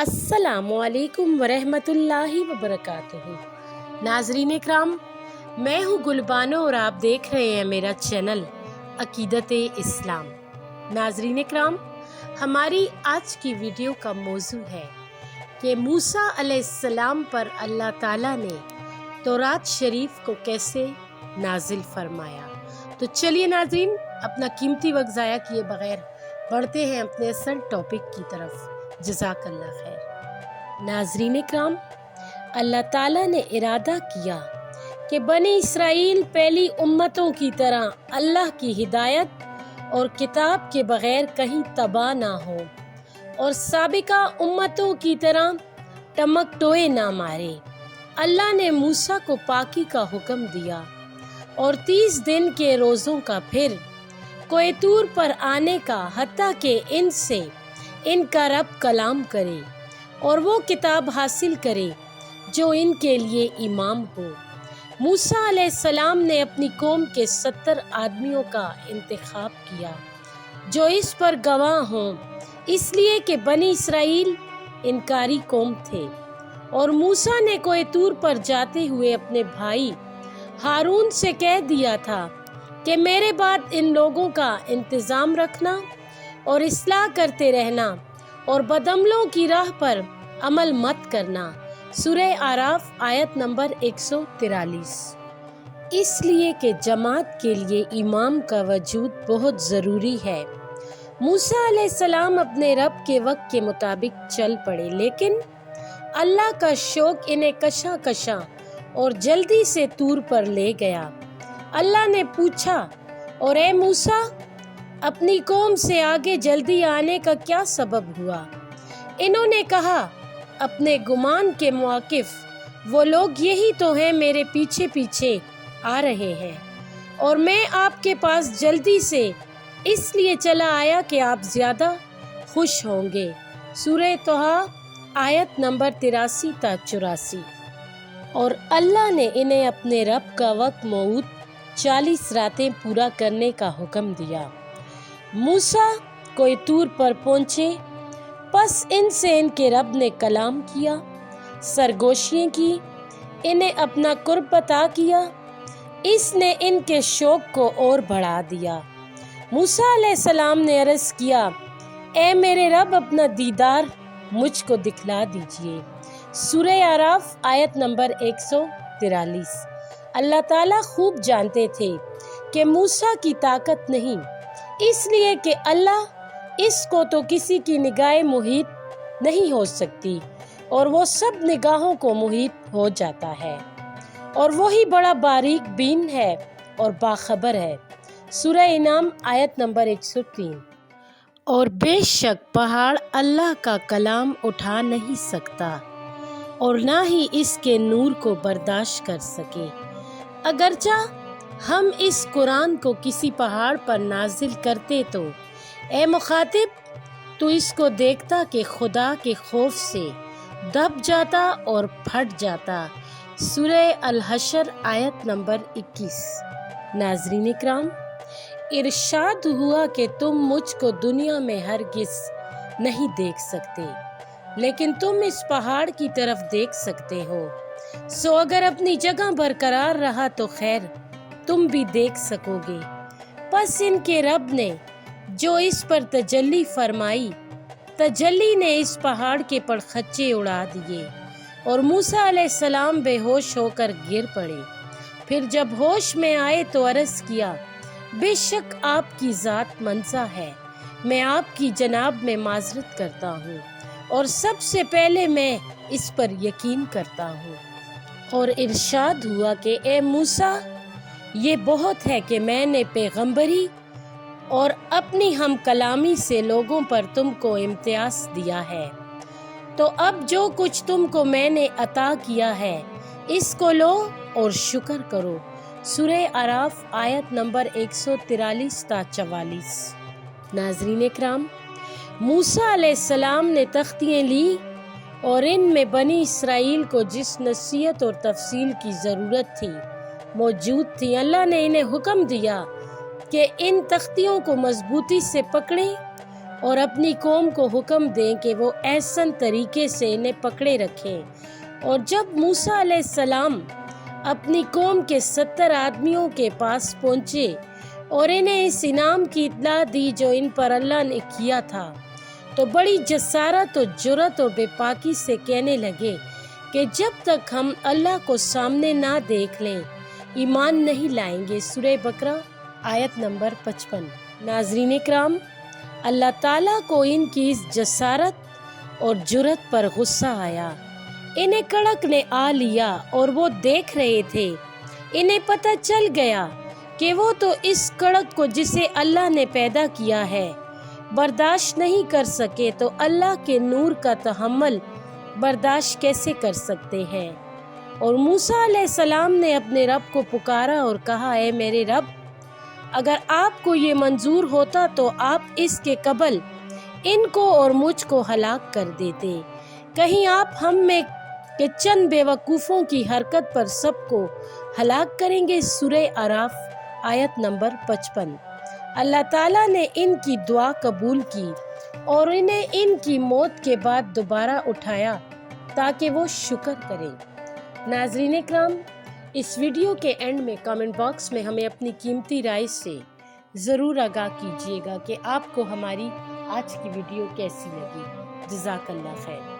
السلام علیکم ورحمۃ اللہ وبرکاتہ۔ ناظرین اکرام، میں ہوں گلبانو اور آپ دیکھ رہے ہیں میرا چینل عقیدت اسلام۔ ناظرین اکرام، ہماری آج کی ویڈیو کا موضوع ہے کہ موسیٰ علیہ السلام پر اللہ تعالیٰ نے تورات شریف کو کیسے نازل فرمایا۔ تو چلیے ناظرین، اپنا قیمتی وقت ضائع کیے بغیر بڑھتے ہیں اپنے اصل ٹاپک کی طرف۔ جزاک اللہ خیر۔ ناظرین اکرام، اللہ تعالیٰ نے ارادہ کیا کہ بنی اسرائیل پہلی امتوں کی طرح اللہ کی ہدایت اور کتاب کے بغیر کہیں تباہ نہ ہو اور سابقہ امتوں کی طرح ٹمک ٹوئے نہ مارے۔ اللہ نے موسیٰ کو پاکی کا حکم دیا اور 30 دن کے روزوں کا، پھر کوہ طور پر آنے کا، حتیٰ کہ ان سے ان کا رب کلام کرے اور وہ کتاب حاصل کرے جو ان کے لیے امام ہو۔ موسیٰ علیہ السلام نے اپنی قوم کے 70 آدمیوں کا انتخاب کیا جو اس پر گواہ ہوں، اس لیے کہ بنی اسرائیل انکاری قوم تھے۔ اور موسیٰ نے کوہ طور پر جاتے ہوئے اپنے بھائی ہارون سے کہہ دیا تھا کہ میرے بعد ان لوگوں کا انتظام رکھنا اور اصلاح کرتے رہنا اور بدعملوں کی راہ پر عمل مت کرنا۔ سورہ اعراف آیت نمبر 143۔ اس لیے کہ جماعت کے لیے امام کا وجود بہت ضروری ہے۔ موسیٰ علیہ السلام اپنے رب کے وقت کے مطابق چل پڑے، لیکن اللہ کا شوق انہیں کشاں کشاں اور جلدی سے طور پر لے گیا۔ اللہ نے پوچھا، اور اے موسیٰ، اپنی قوم سے آگے جلدی آنے کا کیا سبب ہوا؟ انہوں نے کہا، اپنے گمان کے مواقف، وہ لوگ یہی تو ہیں میرے پیچھے پیچھے آ رہے ہیں، اور میں آپ کے پاس جلدی سے اس لیے چلا آیا کہ آپ زیادہ خوش ہوں گے۔ سورہ طٰہٰ آیت نمبر 83 تا 84۔ اور اللہ نے انہیں اپنے رب کا وقت موعود 40 راتیں پورا کرنے کا حکم دیا۔ موسیٰ کوہ طور پر پہنچے، پس ان سے ان کے رب نے کلام کیا، سرگوشیاں کی، انہیں اپنا قرب عطا کیا۔ اس نے ان کے شوق کو اور بڑھا دیا۔ موسیٰ علیہ السلام نے عرض کیا، اے میرے رب، اپنا دیدار مجھ کو دکھلا دیجئے۔ سورہ اعراف آیت نمبر 143۔ اللہ تعالیٰ خوب جانتے تھے کہ موسیٰ کی طاقت نہیں، اس لیے کہ اللہ اس کو تو کسی کی نگاہ محیط نہیں ہو سکتی، اور وہ سب نگاہوں کو محیط ہو جاتا ہے، اور وہی بڑا باریک بین ہے اور باخبر ہے۔ سورہ انعام آیت نمبر 103۔ اور بے شک پہاڑ اللہ کا کلام اٹھا نہیں سکتا اور نہ ہی اس کے نور کو برداشت کر سکے۔ اگرچہ ہم اس قرآن کو کسی پہاڑ پر نازل کرتے تو اے مخاطب، تو اس کو دیکھتا کہ خدا کے خوف سے دب جاتا اور پھٹ جاتا۔ سورہ الحشر آیت نمبر 21۔ ناظرین اکرام، ارشاد ہوا کہ تم مجھ کو دنیا میں ہرگز نہیں دیکھ سکتے، لیکن تم اس پہاڑ کی طرف دیکھ سکتے ہو، سو اگر اپنی جگہ برقرار رہا تو خیر، تم بھی دیکھ سکو گے۔ پس ان کے رب نے جو اس پر تجلی فرمائی، تجلی نے اس پہاڑ کے پرخچے اڑا دیے، اور موسیٰ علیہ السلام بے ہوش ہو کر گر پڑے۔ پھر جب ہوش میں آئے تو عرض کیا، بے شک آپ کی ذات منزہ ہے، میں آپ کی جناب میں معذرت کرتا ہوں، اور سب سے پہلے میں اس پر یقین کرتا ہوں۔ اور ارشاد ہوا کہ اے موسیٰ، یہ بہت ہے کہ میں نے پیغمبری اور اپنی ہم کلامی سے لوگوں پر تم کو امتیاز دیا ہے، تو اب جو کچھ تم کو میں نے عطا کیا ہے اس کو لو اور شکر کرو۔ سورہ اعراف آیت نمبر 143 تا 44۔ ناظرین اکرام، موسیٰ علیہ السلام نے تختیاں لی اور ان میں بنی اسرائیل کو جس نصیحت اور تفصیل کی ضرورت تھی موجود تھی۔ اللہ نے انہیں حکم دیا کہ ان تختیوں کو مضبوطی سے پکڑیں اور اپنی قوم کو حکم دیں کہ وہ احسن طریقے سے انہیں پکڑے رکھیں۔ اور جب موسیٰ علیہ السلام اپنی قوم کے 70 آدمیوں کے پاس پہنچے اور انہیں اس انعام کی اطلاع دی جو ان پر اللہ نے کیا تھا، تو بڑی جسارت و جرأت اور بے باکی سے کہنے لگے کہ جب تک ہم اللہ کو سامنے نہ دیکھ لیں ایمان نہیں لائیں گے۔ سورہ بقرہ آیت نمبر 55۔ ناظرین کرام، اللہ تعالیٰ کو ان کی اس جسارت اور جرأت پر غصہ آیا۔ انہیں کڑک نے آ لیا اور وہ دیکھ رہے تھے۔ انہیں پتہ چل گیا کہ وہ تو اس کڑک کو جسے اللہ نے پیدا کیا ہے برداشت نہیں کر سکے، تو اللہ کے نور کا تحمل برداشت کیسے کر سکتے ہیں؟ اور موسیٰ علیہ السلام نے اپنے رب کو پکارا اور کہا، اے میرے رب، اگر آپ کو یہ منظور ہوتا تو آپ اس کے قبل ان کو اور مجھ کو ہلاک کر دیتے۔ کہیں آپ ہم میں کے چند بے وقوفوں کی حرکت پر سب کو ہلاک کریں گے۔ سورہ اعراف آیت نمبر 55۔ اللہ تعالیٰ نے ان کی دعا قبول کی اور انہیں ان کی موت کے بعد دوبارہ اٹھایا تاکہ وہ شکر کریں۔ ناظرین اکرام، اس ویڈیو کے اینڈ میں کامنٹ باکس میں ہمیں اپنی قیمتی رائے سے ضرور آگاہ کیجیے گا کہ آپ کو ہماری آج کی ویڈیو کیسی لگی۔ جزاک اللہ خیر۔